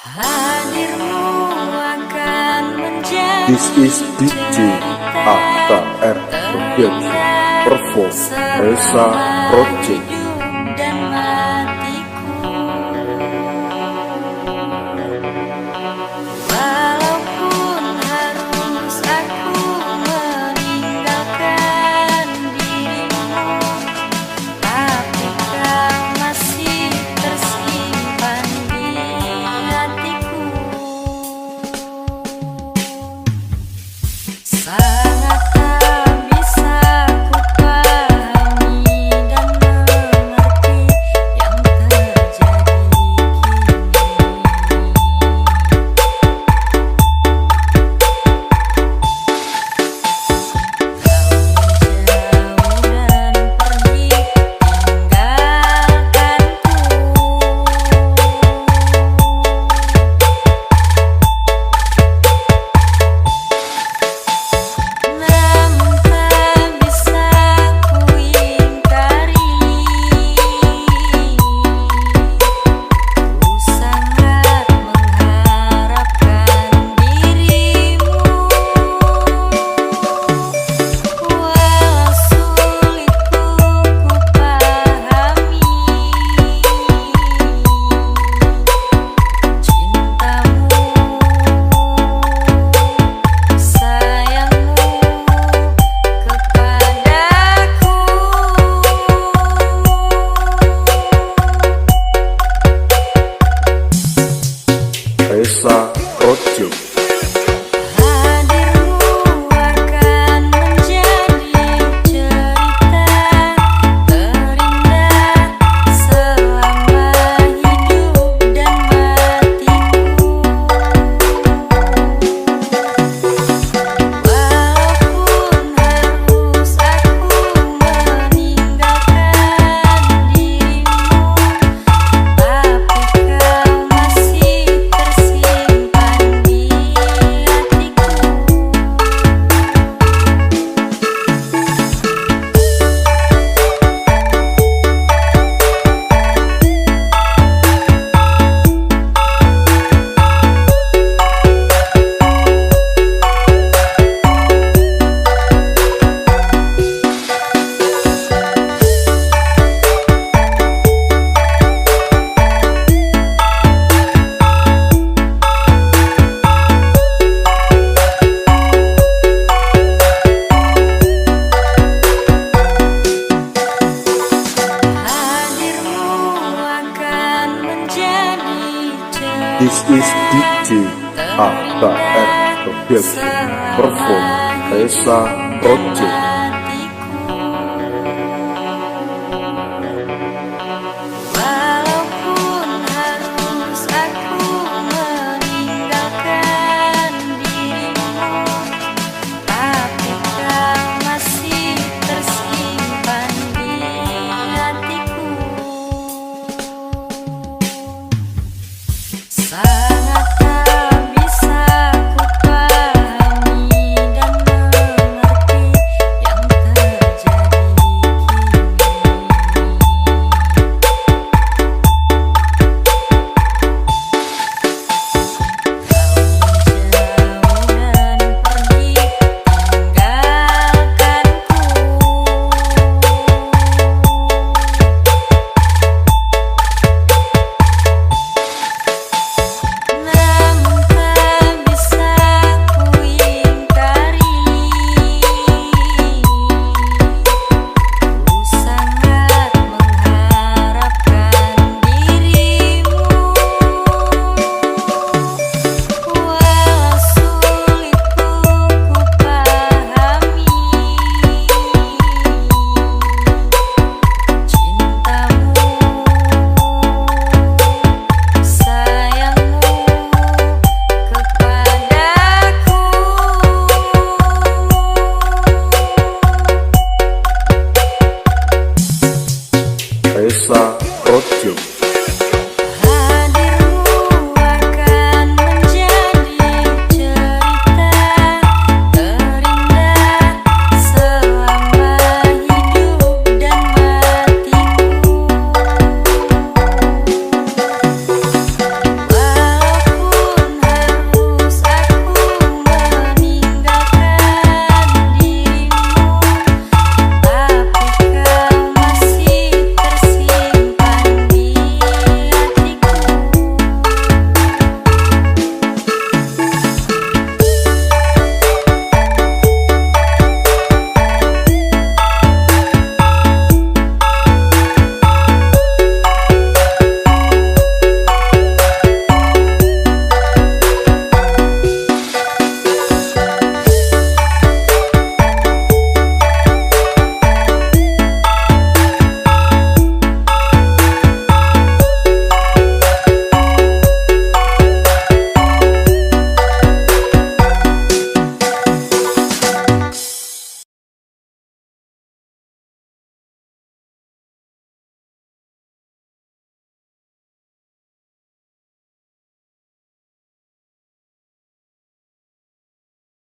Hadirmu akan menjadi This is DJ AKR Production Perform Reza Project. hidup dan matiku. Walaupun harus aku meninggalkan dirimu, tapi kau masih tersimpan di hatiku. Sangat tak bisa ku pahami dan mengerti yang terjadi kini. Kau menjauh dan pergi tinggalkanku. Namun tak bisa ku ingkari, ku sangat mengharapkan dirimu. Walau sulit ku pahami cintamu, sayangmu kepadaku. Reza Project. Hadirmu akan menjadi cerita terindah selama hidup dan matiku. Walaupun harus aku meninggalkan dirimu, tapi kau masih tersimpan di hatiku. Hadirmu akan menjadi This is DJ AKR Production Perform Reza Project. Walaupun harus aku meninggalkan dirimu, tapi kau masih tersimpan di hatiku.